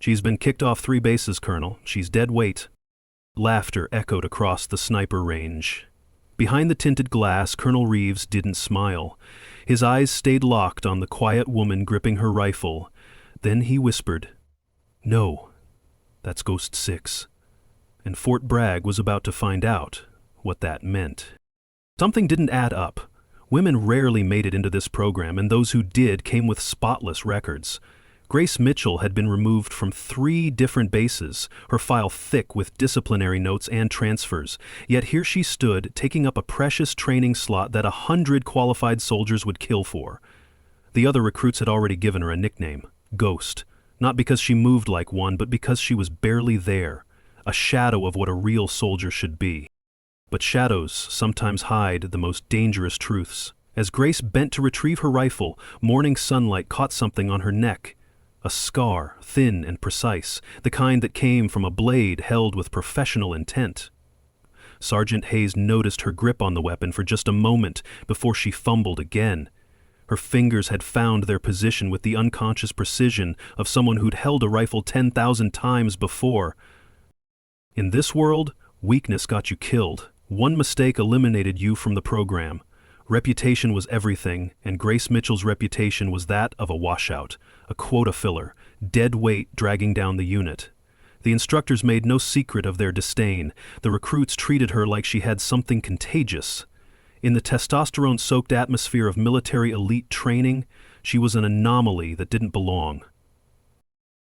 "She's been kicked off 3 bases, Colonel. She's dead weight." Laughter echoed across the sniper range. Behind the tinted glass, Colonel Reeves didn't smile. His eyes stayed locked on the quiet woman gripping her rifle. Then he whispered, "No, that's Ghost 6. And Fort Bragg was about to find out what that meant. Something didn't add up. Women rarely made it into this program, and those who did came with spotless records. Grace Mitchell had been removed from 3 different bases, her file thick with disciplinary notes and transfers. Yet here she stood, taking up a precious training slot that 100 qualified soldiers would kill for. The other recruits had already given her a nickname, Ghost, not because she moved like one, but because she was barely there, a shadow of what a real soldier should be. But shadows sometimes hide the most dangerous truths. As Grace bent to retrieve her rifle, morning sunlight caught something on her neck. A scar, thin and precise, the kind that came from a blade held with professional intent. Sergeant Hayes noticed her grip on the weapon for just a moment before she fumbled again. Her fingers had found their position with the unconscious precision of someone who'd held a rifle 10,000 times before. In this world, weakness got you killed. One mistake eliminated you from the program. Reputation was everything, and Grace Mitchell's reputation was that of a washout, a quota filler, dead weight dragging down the unit. The instructors made no secret of their disdain. The recruits treated her like she had something contagious. In the testosterone-soaked atmosphere of military elite training, she was an anomaly that didn't belong.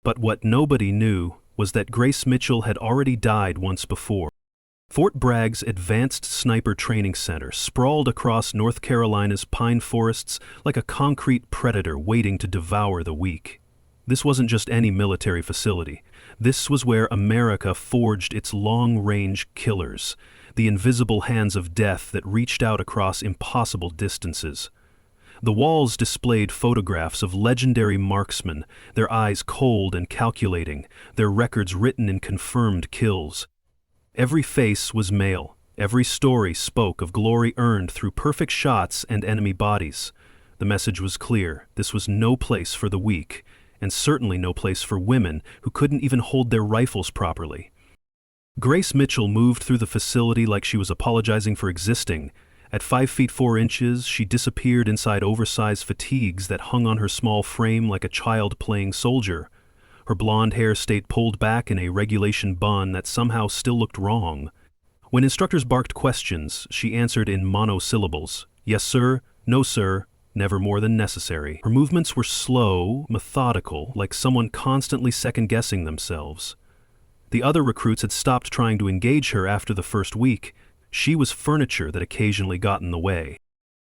But what nobody knew was that Grace Mitchell had already died once before. Fort Bragg's Advanced Sniper Training Center sprawled across North Carolina's pine forests like a concrete predator waiting to devour the weak. This wasn't just any military facility. This was where America forged its long-range killers, the invisible hands of death that reached out across impossible distances. The walls displayed photographs of legendary marksmen, their eyes cold and calculating, their records written in confirmed kills. Every face was male. Every story spoke of glory earned through perfect shots and enemy bodies. The message was clear. This was no place for the weak, and certainly no place for women who couldn't even hold their rifles properly. Grace Mitchell moved through the facility like she was apologizing for existing. At 5 feet 4 inches, she disappeared inside oversized fatigues that hung on her small frame like a child playing soldier. Her blonde hair stayed pulled back in a regulation bun that somehow still looked wrong. When instructors barked questions, she answered in monosyllables. Yes, sir. No, sir. Never more than necessary. Her movements were slow, methodical, like someone constantly second-guessing themselves. The other recruits had stopped trying to engage her after the first week. She was furniture that occasionally got in the way.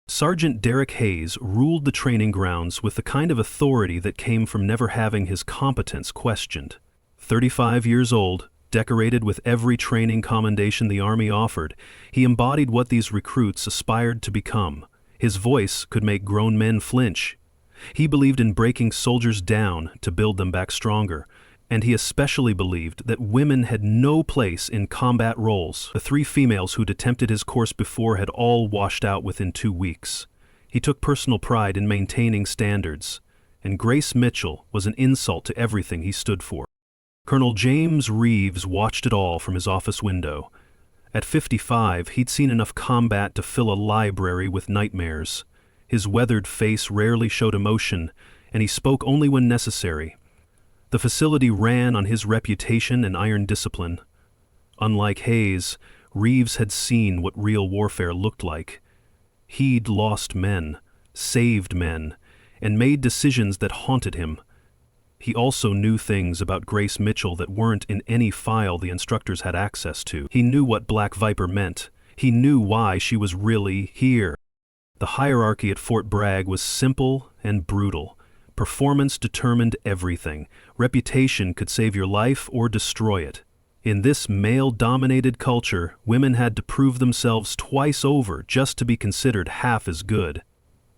Sergeant Derek Hayes ruled the training grounds with the kind of authority that came from never having his competence questioned. 35 years old, decorated with every training commendation the Army offered, he embodied what these recruits aspired to become. His voice could make grown men flinch. He believed in breaking soldiers down to build them back stronger, and he especially believed that women had no place in combat roles. The 3 females who'd attempted his course before had all washed out within 2 weeks. He took personal pride in maintaining standards, and Grace Mitchell was an insult to everything he stood for. Colonel James Reeves watched it all from his office window. At 55, he'd seen enough combat to fill a library with nightmares. His weathered face rarely showed emotion, and he spoke only when necessary. The facility ran on his reputation and iron discipline. Unlike Hayes, Reeves had seen what real warfare looked like. He'd lost men, saved men, and made decisions that haunted him. He also knew things about Grace Mitchell that weren't in any file the instructors had access to. He knew what Black Viper meant. He knew why she was really here. The hierarchy at Fort Bragg was simple and brutal. Performance determined everything. Reputation could save your life or destroy it. In this male-dominated culture, women had to prove themselves twice over just to be considered half as good.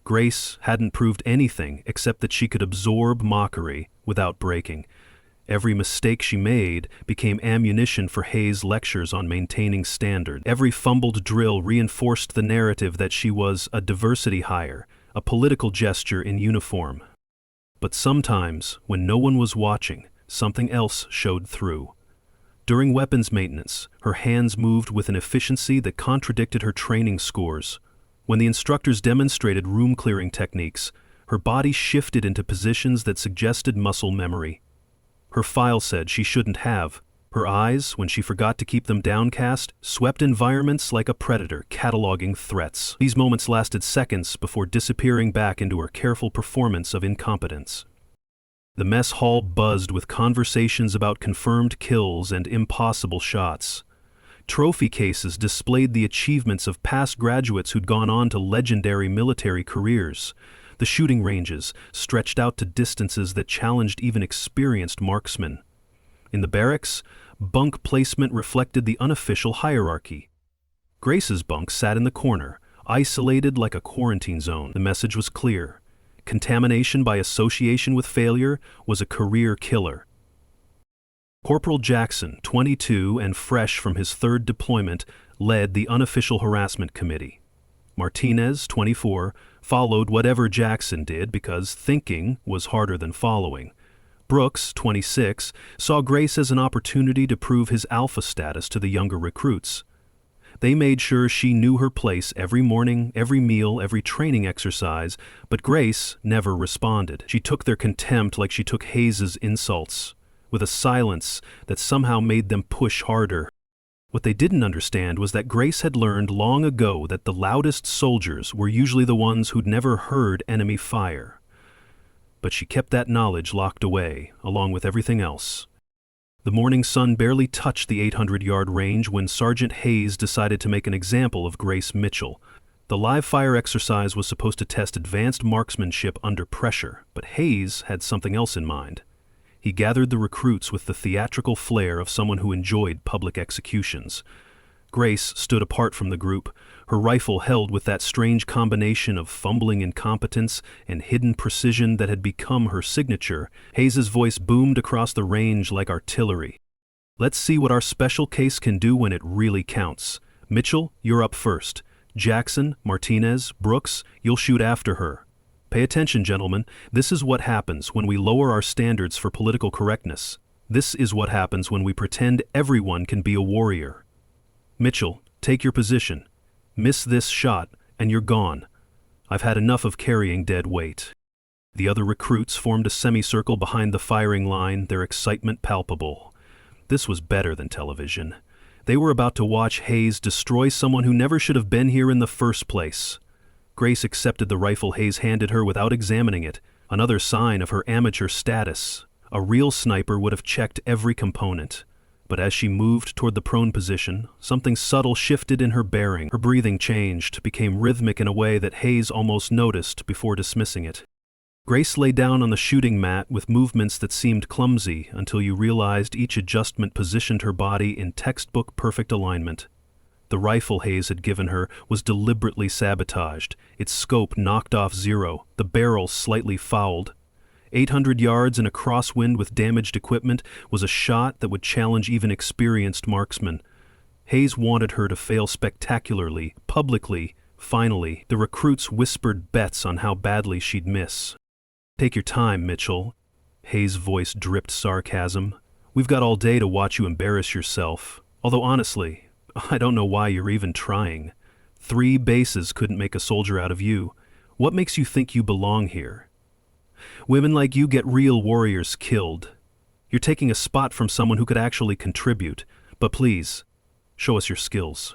Grace hadn't proved anything except that she could absorb mockery without breaking. Every mistake she made became ammunition for Hayes' lectures on maintaining standard. Every fumbled drill reinforced the narrative that she was a diversity hire, a political gesture in uniform. But sometimes, when no one was watching, something else showed through. During weapons maintenance, her hands moved with an efficiency that contradicted her training scores. When the instructors demonstrated room-clearing techniques, her body shifted into positions that suggested muscle memory. Her file said she shouldn't have. Her eyes, when she forgot to keep them downcast, swept environments like a predator cataloging threats. These moments lasted seconds before disappearing back into her careful performance of incompetence. The mess hall buzzed with conversations about confirmed kills and impossible shots. Trophy cases displayed the achievements of past graduates who'd gone on to legendary military careers. The shooting ranges stretched out to distances that challenged even experienced marksmen. In the barracks, bunk placement reflected the unofficial hierarchy. Grace's bunk sat in the corner, isolated like a quarantine zone. The message was clear. Contamination by association with failure was a career killer. Corporal Jackson, 22 and fresh from his third deployment, led the unofficial harassment committee. Martinez, 24, followed whatever Jackson did because thinking was harder than following. Brooks, 26, saw Grace as an opportunity to prove his alpha status to the younger recruits. They made sure she knew her place every morning, every meal, every training exercise, but Grace never responded. She took their contempt like she took Hayes's insults, with a silence that somehow made them push harder. What they didn't understand was that Grace had learned long ago that the loudest soldiers were usually the ones who'd never heard enemy fire. But she kept that knowledge locked away, along with everything else. The morning sun barely touched the 800-yard range when Sergeant Hayes decided to make an example of Grace Mitchell. The live fire exercise was supposed to test advanced marksmanship under pressure, but Hayes had something else in mind. He gathered the recruits with the theatrical flair of someone who enjoyed public executions. Grace stood apart from the group, her rifle held with that strange combination of fumbling incompetence and hidden precision that had become her signature. Hayes's voice boomed across the range like artillery. "Let's see what our special case can do when it really counts. Mitchell, you're up first. Jackson, Martinez, Brooks, you'll shoot after her. Pay attention, gentlemen. This is what happens when we lower our standards for political correctness. This is what happens when we pretend everyone can be a warrior. Mitchell, take your position. Miss this shot, and you're gone. I've had enough of carrying dead weight." The other recruits formed a semicircle behind the firing line, their excitement palpable. This was better than television. They were about to watch Hayes destroy someone who never should have been here in the first place. Grace accepted the rifle Hayes handed her without examining it, another sign of her amateur status. A real sniper would have checked every component. But as she moved toward the prone position, something subtle shifted in her bearing. Her breathing changed, became rhythmic in a way that Hayes almost noticed before dismissing it. Grace lay down on the shooting mat with movements that seemed clumsy until you realized each adjustment positioned her body in textbook perfect alignment. The rifle Hayes had given her was deliberately sabotaged, its scope knocked off zero, the barrel slightly fouled. 800 yards in a crosswind with damaged equipment was a shot that would challenge even experienced marksmen. Hayes wanted her to fail spectacularly, publicly. Finally, the recruits whispered bets on how badly she'd miss. "Take your time, Mitchell." Hayes' voice dripped sarcasm. "We've got all day to watch you embarrass yourself. Although honestly, I don't know why you're even trying. 3 bases couldn't make a soldier out of you. What makes you think you belong here? Women like you get real warriors killed. You're taking a spot from someone who could actually contribute. But please, show us your skills."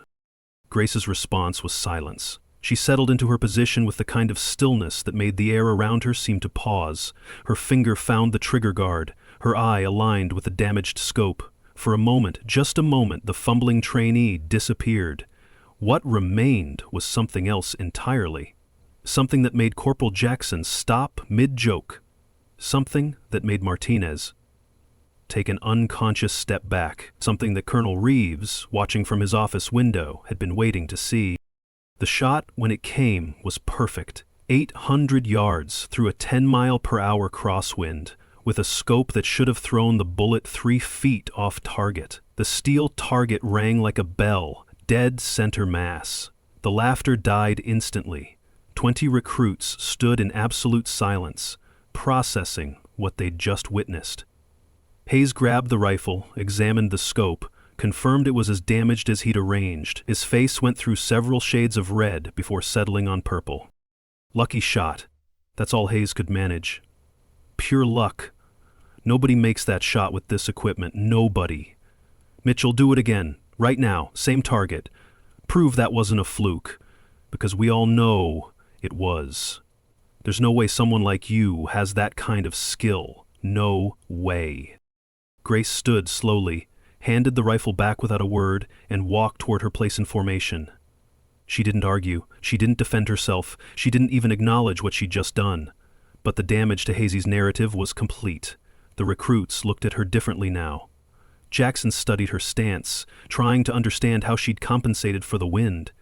Grace's response was silence. She settled into her position with the kind of stillness that made the air around her seem to pause. Her finger found the trigger guard, her eye aligned with the damaged scope. For a moment, just a moment, the fumbling trainee disappeared. What remained was something else entirely. Something that made Corporal Jackson stop mid-joke. Something that made Martinez take an unconscious step back. Something that Colonel Reeves, watching from his office window, had been waiting to see. The shot, when it came, was perfect. 800 yards through a 10-mile-per-hour crosswind, with a scope that should have thrown the bullet 3 feet off target. The steel target rang like a bell, dead center mass. The laughter died instantly. 20 recruits stood in absolute silence, processing what they'd just witnessed. Hayes grabbed the rifle, examined the scope, confirmed it was as damaged as he'd arranged. His face went through several shades of red before settling on purple. Lucky shot. That's all Hayes could manage. Pure luck. Nobody makes that shot with this equipment. Nobody. Mitchell, do it again. Right now. Same target. Prove that wasn't a fluke. Because we all know it was. There's no way someone like you has that kind of skill. No way. Grace stood slowly, handed the rifle back without a word, and walked toward her place in formation. She didn't argue. She didn't defend herself. She didn't even acknowledge what she'd just done. But the damage to Hazy's narrative was complete. The recruits looked at her differently now. Jackson studied her stance, trying to understand how she'd compensated for the wind.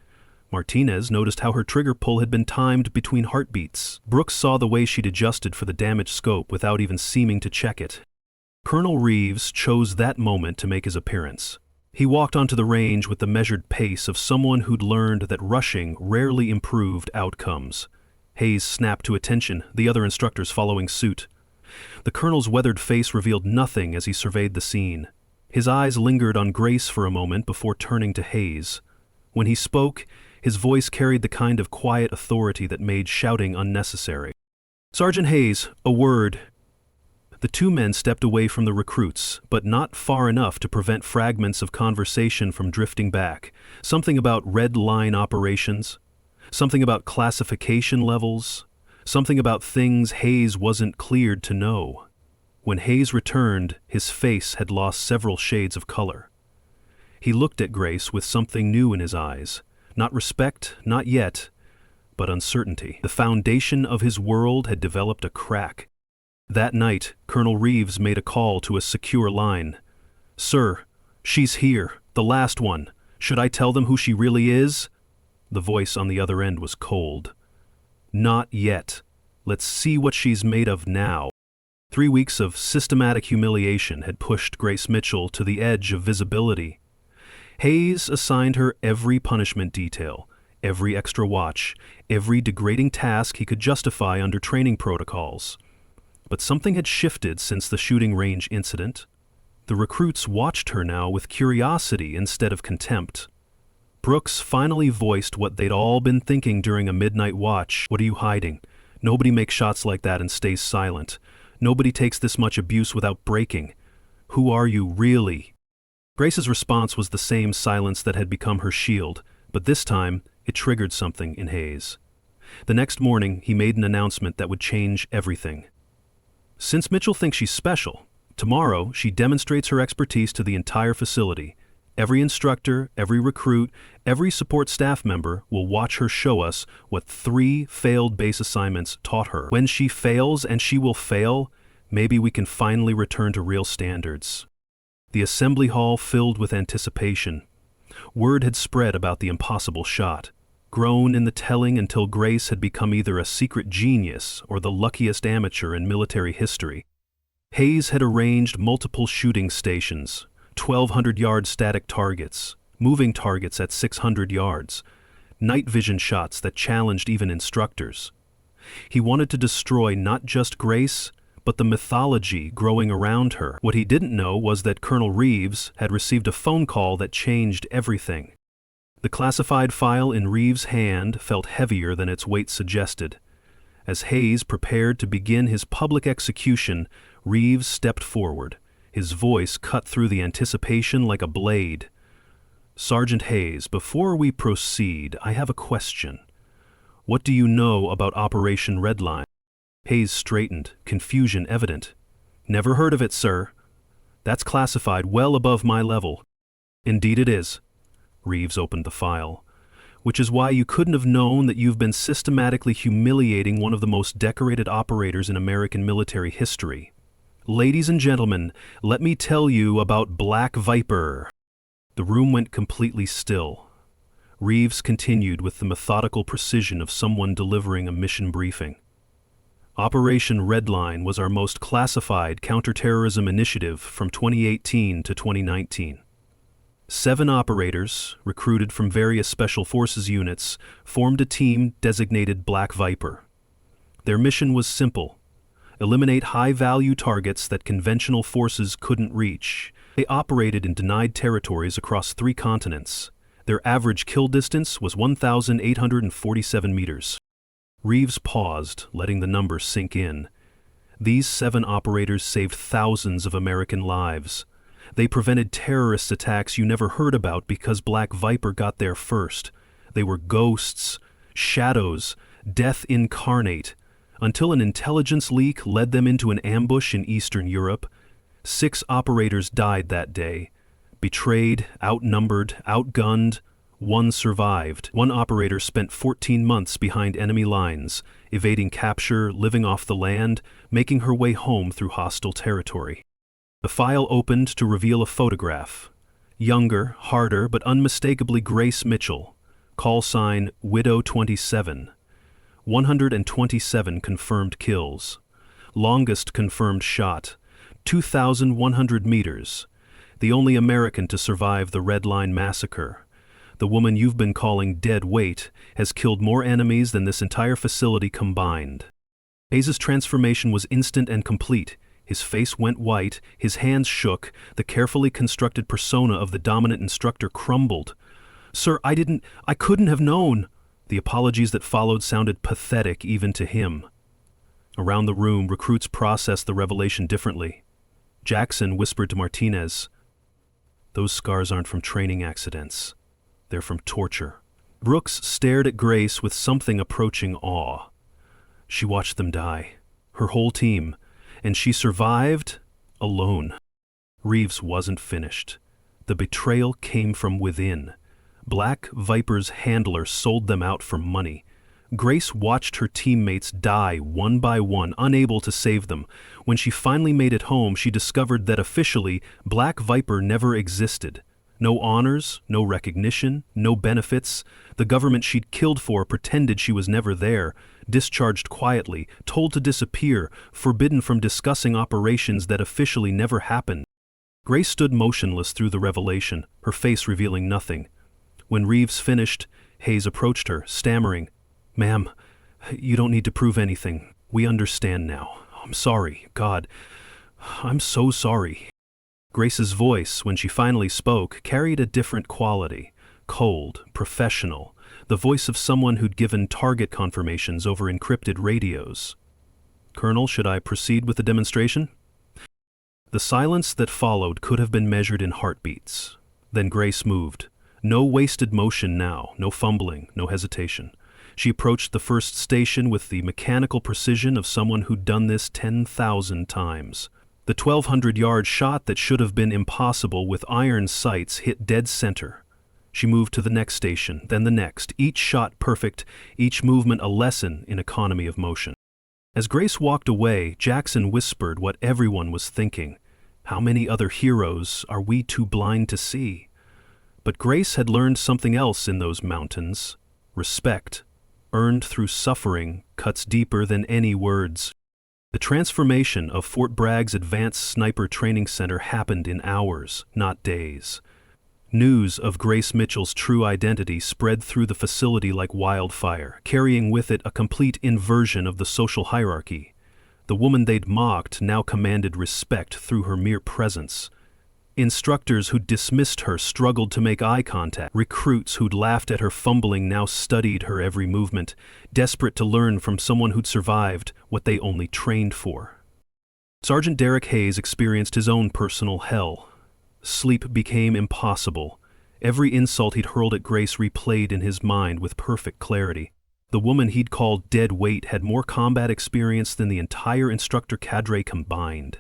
Martinez noticed how her trigger pull had been timed between heartbeats. Brooks saw the way she'd adjusted for the damaged scope without even seeming to check it. Colonel Reeves chose that moment to make his appearance. He walked onto the range with the measured pace of someone who'd learned that rushing rarely improved outcomes. Hayes snapped to attention, the other instructors following suit. The colonel's weathered face revealed nothing as he surveyed the scene. His eyes lingered on Grace for a moment before turning to Hayes. When he spoke, his voice carried the kind of quiet authority that made shouting unnecessary. "Sergeant Hayes, a word." The two men stepped away from the recruits, but not far enough to prevent fragments of conversation from drifting back. Something about red line operations, something about classification levels, something about things Hayes wasn't cleared to know. When Hayes returned, his face had lost several shades of color. He looked at Grace with something new in his eyes. Not respect, not yet, but uncertainty. The foundation of his world had developed a crack. That night, Colonel Reeves made a call to a secure line. "Sir, she's here, the last one. Should I tell them who she really is?" The voice on the other end was cold. "Not yet. Let's see what she's made of now." 3 weeks of systematic humiliation had pushed Grace Mitchell to the edge of visibility. Hayes assigned her every punishment detail, every extra watch, every degrading task he could justify under training protocols. But something had shifted since the shooting range incident. The recruits watched her now with curiosity instead of contempt. Brooks finally voiced what they'd all been thinking during a midnight watch. "What are you hiding? Nobody makes shots like that and stays silent. Nobody takes this much abuse without breaking. Who are you, really?" Grace's response was the same silence that had become her shield, but this time it triggered something in Hayes. The next morning, he made an announcement that would change everything. "Since Mitchell thinks she's special, tomorrow she demonstrates her expertise to the entire facility. Every instructor, every recruit, every support staff member will watch her show us what 3 failed base assignments taught her. When she fails, and she will fail, maybe we can finally return to real standards." The assembly hall filled with anticipation. Word had spread about the impossible shot, grown in the telling until Grace had become either a secret genius or the luckiest amateur in military history. Hayes had arranged multiple shooting stations, 1,200-yard static targets, moving targets at 600 yards, night vision shots that challenged even instructors. He wanted to destroy not just Grace, but the mythology growing around her. What he didn't know was that Colonel Reeves had received a phone call that changed everything. The classified file in Reeves' hand felt heavier than its weight suggested. As Hayes prepared to begin his public execution, Reeves stepped forward. His voice cut through the anticipation like a blade. "Sergeant Hayes, before we proceed, I have a question. What do you know about Operation Redline?" Hayes straightened, confusion evident. "Never heard of it, sir. That's classified, well above my level." "Indeed it is." Reeves opened the file. "Which is why you couldn't have known that you've been systematically humiliating one of the most decorated operators in American military history. Ladies and gentlemen, let me tell you about Black Viper." The room went completely still. Reeves continued with the methodical precision of someone delivering a mission briefing. "Operation Redline was our most classified counterterrorism initiative from 2018 to 2019. 7 operators, recruited from various special forces units, formed a team designated Black Viper. Their mission was simple: eliminate high-value targets that conventional forces couldn't reach. They operated in denied territories across 3 continents. Their average kill distance was 1,847 meters. Reeves paused, letting the number sink in. These 7 operators saved thousands of American lives. They prevented terrorist attacks you never heard about because Black Viper got there first. They were ghosts, shadows, death incarnate, until an intelligence leak led them into an ambush in Eastern Europe. 6 operators died that day. Betrayed, outnumbered, outgunned. 1 survived. 1 operator spent 14 months behind enemy lines, evading capture, living off the land, making her way home through hostile territory. The file opened to reveal a photograph. Younger, harder, but unmistakably Grace Mitchell. Call sign Widow 27. 127 confirmed kills. Longest confirmed shot, 2,100 meters. The only American to survive the Red Line massacre. The woman you've been calling dead weight has killed more enemies than this entire facility combined. Hayes' transformation was instant and complete. His face went white, his hands shook, the carefully constructed persona of the dominant instructor crumbled. "Sir, I couldn't have known." The apologies that followed sounded pathetic even to him. Around the room, recruits processed the revelation differently. Jackson whispered to Martinez, "Those scars aren't from training accidents. They're from torture." Brooks stared at Grace with something approaching awe. She watched them die, her whole team, and she survived alone. Reeves wasn't finished. The betrayal came from within. Black Viper's handler sold them out for money. Grace watched her teammates die one by one, unable to save them. When she finally made it home, she discovered that officially, Black Viper never existed. No honors, no recognition, no benefits. The government she'd killed for pretended she was never there, discharged quietly, told to disappear, forbidden from discussing operations that officially never happened. Grace stood motionless through the revelation, her face revealing nothing. When Reeves finished, Hayes approached her, stammering, "Ma'am, you don't need to prove anything. We understand now. I'm sorry. God, I'm so sorry." Grace's voice, when she finally spoke, carried a different quality. Cold, professional, the voice of someone who'd given target confirmations over encrypted radios. "Colonel, should I proceed with the demonstration?" The silence that followed could have been measured in heartbeats. Then Grace moved. No wasted motion now, no fumbling, no hesitation. She approached the first station with the mechanical precision of someone who'd done this 10,000 times. The 1,200-yard shot that should have been impossible with iron sights hit dead center. She moved to the next station, then the next, each shot perfect, each movement a lesson in economy of motion. As Grace walked away, Jackson whispered what everyone was thinking. How many other heroes are we too blind to see? But Grace had learned something else in those mountains. Respect, earned through suffering, cuts deeper than any words. The transformation of Fort Bragg's Advanced Sniper Training Center happened in hours, not days. News of Grace Mitchell's true identity spread through the facility like wildfire, carrying with it a complete inversion of the social hierarchy. The woman they'd mocked now commanded respect through her mere presence. Instructors who'd dismissed her struggled to make eye contact. Recruits who'd laughed at her fumbling now studied her every movement, desperate to learn from someone who'd survived what they only trained for. Sergeant Derek Hayes experienced his own personal hell. Sleep became impossible. Every insult he'd hurled at Grace replayed in his mind with perfect clarity. The woman he'd called dead weight had more combat experience than the entire instructor cadre combined.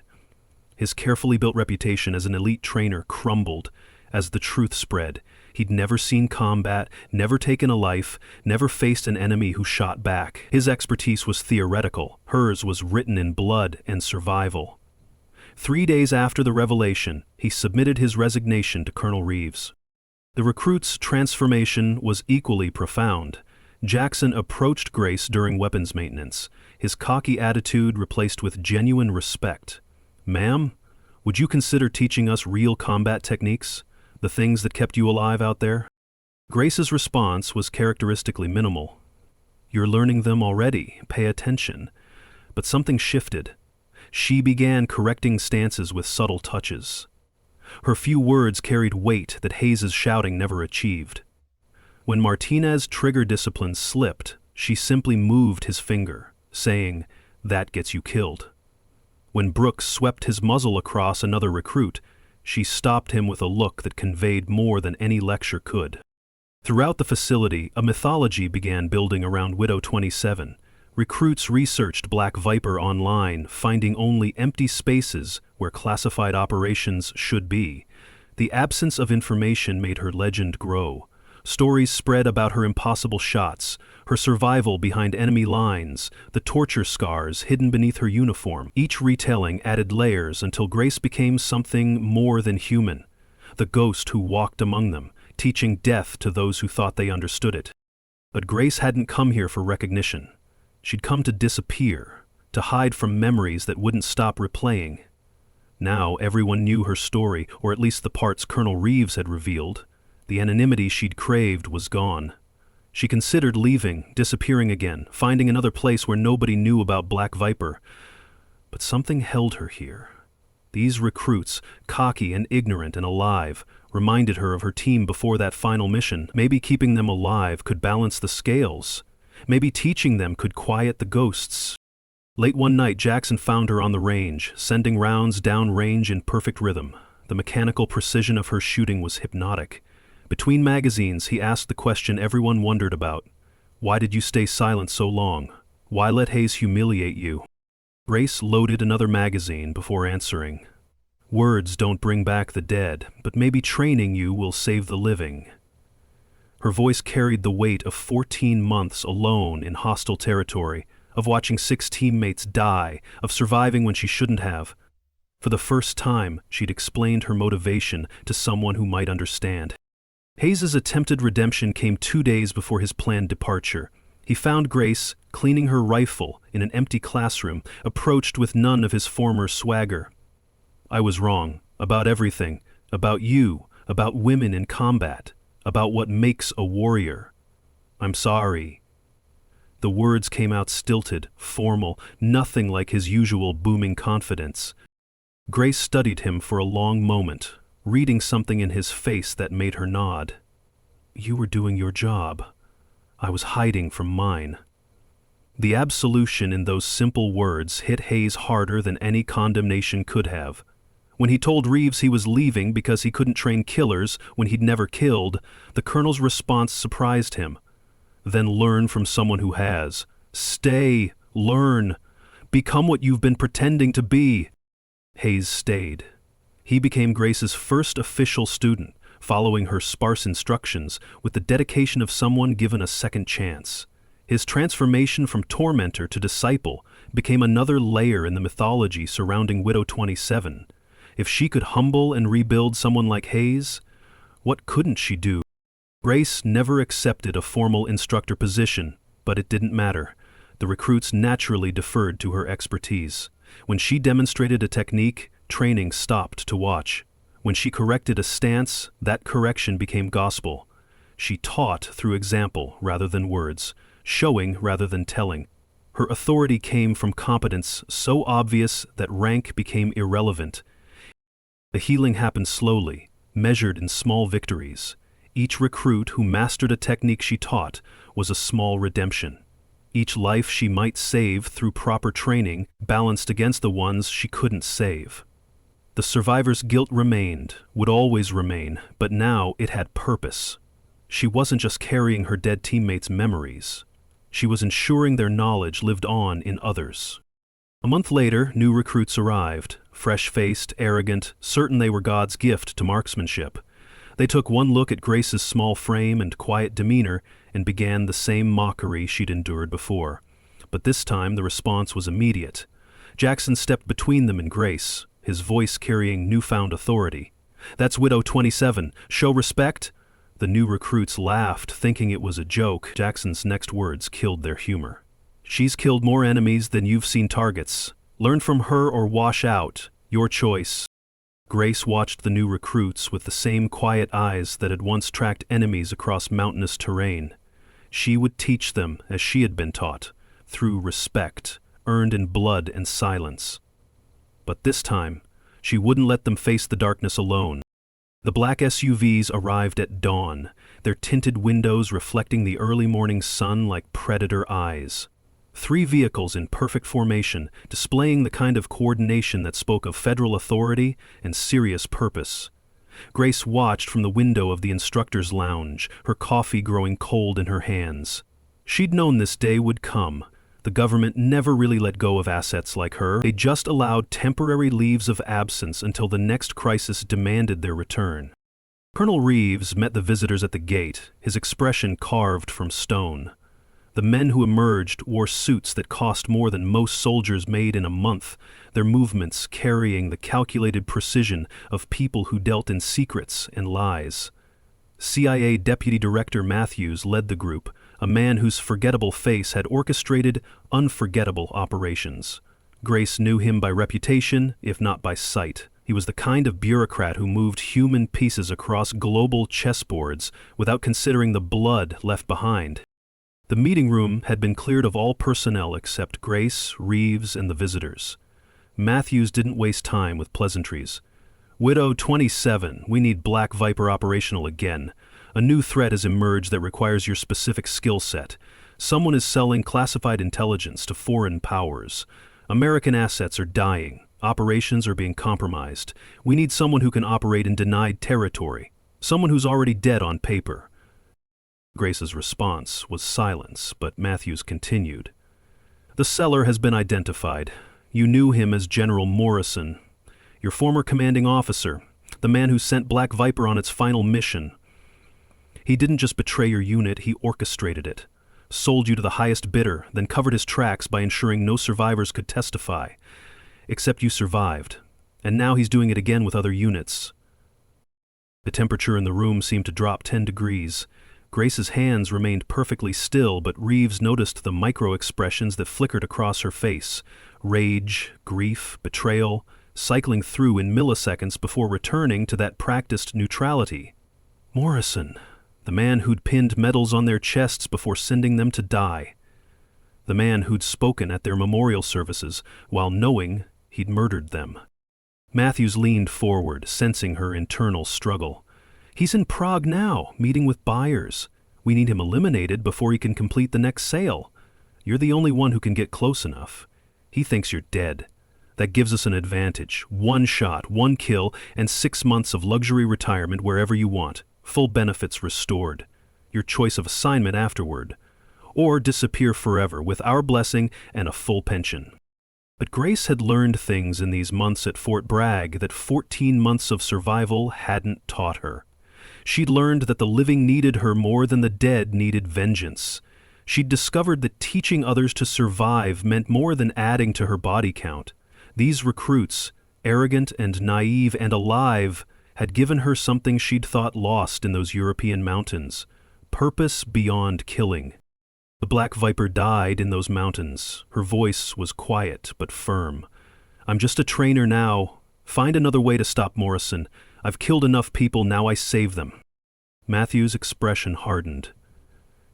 His carefully built reputation as an elite trainer crumbled as the truth spread. He'd never seen combat, never taken a life, never faced an enemy who shot back. His expertise was theoretical. Hers was written in blood and survival. 3 days after the revelation, he submitted his resignation to Colonel Reeves. The recruit's transformation was equally profound. Jackson approached Grace during weapons maintenance, his cocky attitude replaced with genuine respect. "Ma'am, would you consider teaching us real combat techniques? The things that kept you alive out there?" Grace's response was characteristically minimal. "You're learning them already. Pay attention." But something shifted. She began correcting stances with subtle touches. Her few words carried weight that Hayes's shouting never achieved. When Martinez's trigger discipline slipped, she simply moved his finger, saying, "That gets you killed." When Brooks swept his muzzle across another recruit, she stopped him with a look that conveyed more than any lecture could. Throughout the facility, a mythology began building around Widow 27. Recruits researched Black Viper online, finding only empty spaces where classified operations should be. The absence of information made her legend grow. Stories spread about her impossible shots, her survival behind enemy lines, the torture scars hidden beneath her uniform. Each retelling added layers until Grace became something more than human, the ghost who walked among them, teaching death to those who thought they understood it. But Grace hadn't come here for recognition. She'd come to disappear, to hide from memories that wouldn't stop replaying. Now everyone knew her story, or at least the parts Colonel Reeves had revealed. The anonymity she'd craved was gone. She considered leaving, disappearing again, finding another place where nobody knew about Black Viper. But something held her here. These recruits, cocky and ignorant and alive, reminded her of her team before that final mission. Maybe keeping them alive could balance the scales. Maybe teaching them could quiet the ghosts. Late one night, Jackson found her on the range, sending rounds down range in perfect rhythm. The mechanical precision of her shooting was hypnotic. Between magazines, he asked the question everyone wondered about. Why did you stay silent so long? Why let Hayes humiliate you? Grace loaded another magazine before answering. Words don't bring back the dead, but maybe training you will save the living. Her voice carried the weight of 14 months alone in hostile territory, of watching 6 teammates die, of surviving when she shouldn't have. For the first time, she'd explained her motivation to someone who might understand. Hayes's attempted redemption came 2 days before his planned departure. He found Grace cleaning her rifle in an empty classroom, approached with none of his former swagger. "I was wrong, about everything, about you, about women in combat, about what makes a warrior. I'm sorry." The words came out stilted, formal, nothing like his usual booming confidence. Grace studied him for a long moment, reading something in his face that made her nod. "You were doing your job. I was hiding from mine." The absolution in those simple words hit Hayes harder than any condemnation could have. When he told Reeves he was leaving because he couldn't train killers when he'd never killed, the colonel's response surprised him. "Then learn from someone who has. Stay, learn, become what you've been pretending to be." Hayes stayed. He became Grace's first official student, following her sparse instructions with the dedication of someone given a second chance. His transformation from tormentor to disciple became another layer in the mythology surrounding Widow 27. If she could humble and rebuild someone like Hayes, what couldn't she do? Grace never accepted a formal instructor position, but it didn't matter. The recruits naturally deferred to her expertise. When she demonstrated a technique, training stopped to watch. When she corrected a stance, that correction became gospel. She taught through example rather than words, showing rather than telling. Her authority came from competence so obvious that rank became irrelevant. The healing happened slowly, measured in small victories. Each recruit who mastered a technique she taught was a small redemption. Each life she might save through proper training balanced against the ones she couldn't save. The survivor's guilt remained, would always remain, but now it had purpose. She wasn't just carrying her dead teammates' memories. She was ensuring their knowledge lived on in others. A month later, new recruits arrived, fresh-faced, arrogant, certain they were God's gift to marksmanship. They took one look at Grace's small frame and quiet demeanor and began the same mockery she'd endured before. But this time the response was immediate. Jackson stepped between them and Grace, his voice carrying newfound authority. "That's Widow 27. Show respect?" The new recruits laughed, thinking it was a joke. Jackson's next words killed their humor. "She's killed more enemies than you've seen targets. Learn from her or wash out. Your choice." Grace watched the new recruits with the same quiet eyes that had once tracked enemies across mountainous terrain. She would teach them as she had been taught, through respect, earned in blood and silence. But this time, she wouldn't let them face the darkness alone. The black SUVs arrived at dawn, their tinted windows reflecting the early morning sun like predator eyes. 3 vehicles in perfect formation, displaying the kind of coordination that spoke of federal authority and serious purpose. Grace watched from the window of the instructor's lounge, her coffee growing cold in her hands. She'd known this day would come. The government never really let go of assets like her. They just allowed temporary leaves of absence until the next crisis demanded their return. Colonel Reeves met the visitors at the gate, his expression carved from stone. The men who emerged wore suits that cost more than most soldiers made in a month, their movements carrying the calculated precision of people who dealt in secrets and lies. CIA Deputy Director Matthews led the group, a man whose forgettable face had orchestrated unforgettable operations. Grace knew him by reputation, if not by sight. He was the kind of bureaucrat who moved human pieces across global chessboards without considering the blood left behind. The meeting room had been cleared of all personnel except Grace, Reeves, and the visitors. Matthews didn't waste time with pleasantries. "Widow 27, we need Black Viper operational again. A new threat has emerged that requires your specific skill set. Someone is selling classified intelligence to foreign powers. American assets are dying. Operations are being compromised. We need someone who can operate in denied territory. Someone who's already dead on paper." Grace's response was silence, but Matthews continued. "The seller has been identified. You knew him as General Morrison, your former commanding officer, the man who sent Black Viper on its final mission. He didn't just betray your unit, he orchestrated it. Sold you to the highest bidder, then covered his tracks by ensuring no survivors could testify. Except you survived, and now he's doing it again with other units." The temperature in the room seemed to drop 10 degrees. Grace's hands remained perfectly still, but Reeves noticed the micro-expressions that flickered across her face. Rage, grief, betrayal, cycling through in milliseconds before returning to that practiced neutrality. Morrison, the man who'd pinned medals on their chests before sending them to die. The man who'd spoken at their memorial services while knowing he'd murdered them. Matthews leaned forward, sensing her internal struggle. "He's in Prague now, meeting with buyers. We need him eliminated before he can complete the next sale. You're the only one who can get close enough. He thinks you're dead. That gives us an advantage. 1 shot, 1 kill, and 6 months of luxury retirement wherever you want. Full benefits restored. Your choice of assignment afterward. Or disappear forever with our blessing and a full pension." But Grace had learned things in these months at Fort Bragg that 14 months of survival hadn't taught her. She'd learned that the living needed her more than the dead needed vengeance. She'd discovered that teaching others to survive meant more than adding to her body count. These recruits, arrogant and naive and alive, had given her something she'd thought lost in those European mountains: purpose beyond killing. The Black Viper died in those mountains. Her voice was quiet but firm. "I'm just a trainer now. Find another way to stop Morrison. I've killed enough people, now I save them." Matthew's expression hardened.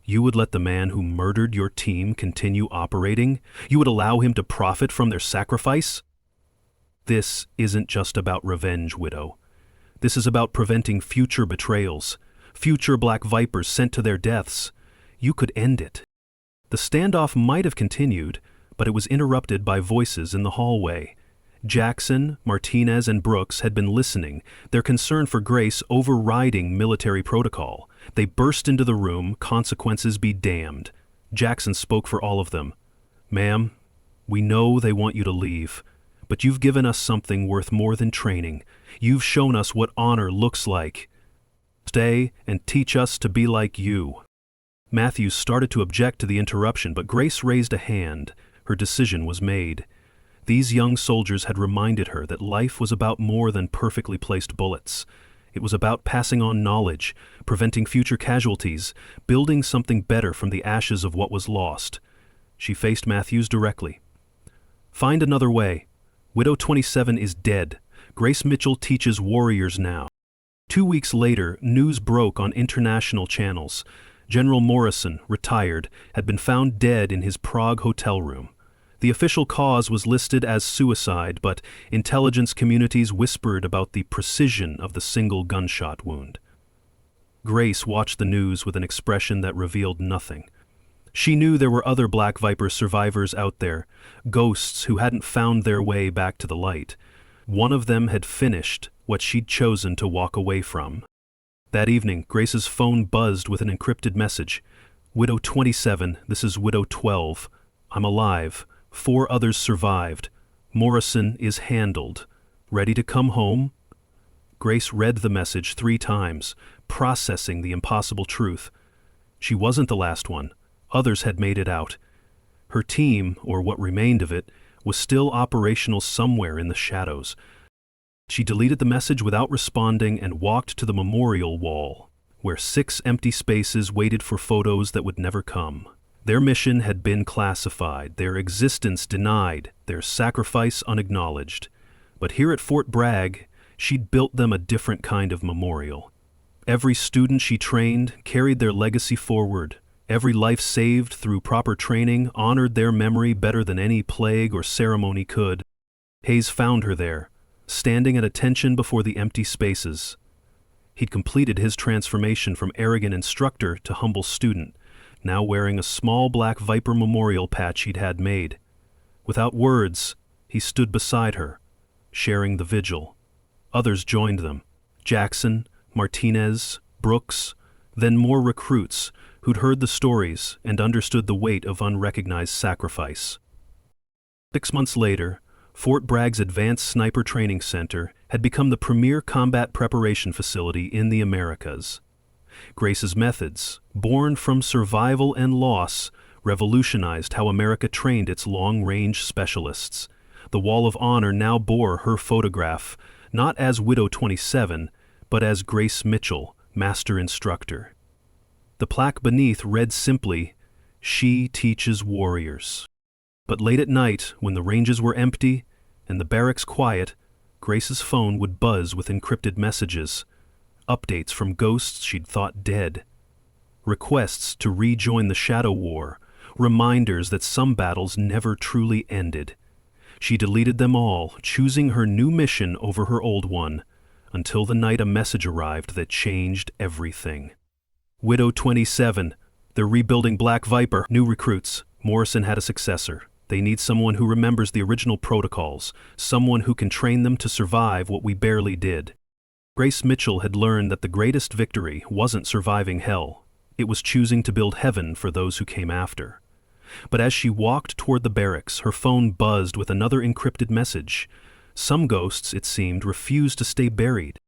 "You would let the man who murdered your team continue operating? You would allow him to profit from their sacrifice?" "This isn't just about revenge, Widow. This is about preventing future betrayals, future Black Vipers sent to their deaths. You could end it." The standoff might have continued, but it was interrupted by voices in the hallway. Jackson, Martinez, and Brooks had been listening, their concern for Grace overriding military protocol. They burst into the room, consequences be damned. Jackson spoke for all of them. "Ma'am, we know they want you to leave, but you've given us something worth more than training. You've shown us what honor looks like. Stay and teach us to be like you." Matthews started to object to the interruption, but Grace raised a hand. Her decision was made. These young soldiers had reminded her that life was about more than perfectly placed bullets. It was about passing on knowledge, preventing future casualties, building something better from the ashes of what was lost. She faced Matthews directly. "Find another way. Widow 27 is dead. Grace Mitchell teaches warriors now." 2 weeks later, news broke on international channels. General Morrison, retired, had been found dead in his Prague hotel room. The official cause was listed as suicide, but intelligence communities whispered about the precision of the single gunshot wound. Grace watched the news with an expression that revealed nothing. She knew there were other Black Viper survivors out there, ghosts who hadn't found their way back to the light. One of them had finished what she'd chosen to walk away from. That evening, Grace's phone buzzed with an encrypted message. "Widow 27, this is Widow 12. I'm alive. 4 others survived. Morrison is handled. Ready to come home?" Grace read the message 3 times, processing the impossible truth. She wasn't the last one. Others had made it out. Her team, or what remained of it, was still operational somewhere in the shadows. She deleted the message without responding and walked to the memorial wall, where 6 empty spaces waited for photos that would never come. Their mission had been classified, their existence denied, their sacrifice unacknowledged. But here at Fort Bragg, she'd built them a different kind of memorial. Every student she trained carried their legacy forward. Every life saved through proper training honored their memory better than any plague or ceremony could. Hayes found her there, standing at attention before the empty spaces. He'd completed his transformation from arrogant instructor to humble student, now wearing a small Black Viper memorial patch he'd had made. Without words, he stood beside her, sharing the vigil. Others joined them: Jackson, Martinez, Brooks, then more recruits who'd heard the stories and understood the weight of unrecognized sacrifice. 6 months later, Fort Bragg's Advanced Sniper Training Center had become the premier combat preparation facility in the Americas. Grace's methods, born from survival and loss, revolutionized how America trained its long-range specialists. The Wall of Honor now bore her photograph, not as Widow 27, but as Grace Mitchell, Master Instructor. The plaque beneath read simply, "She teaches warriors." But late at night, when the ranges were empty and the barracks quiet, Grace's phone would buzz with encrypted messages, updates from ghosts she'd thought dead, requests to rejoin the Shadow War, reminders that some battles never truly ended. She deleted them all, choosing her new mission over her old one, until the night a message arrived that changed everything. "Widow 27, they're rebuilding Black Viper, new recruits. Morrison had a successor. They need someone who remembers the original protocols, someone who can train them to survive what we barely did." Grace Mitchell had learned that the greatest victory wasn't surviving hell. It was choosing to build heaven for those who came after. But as she walked toward the barracks, her phone buzzed with another encrypted message. Some ghosts, it seemed, refused to stay buried.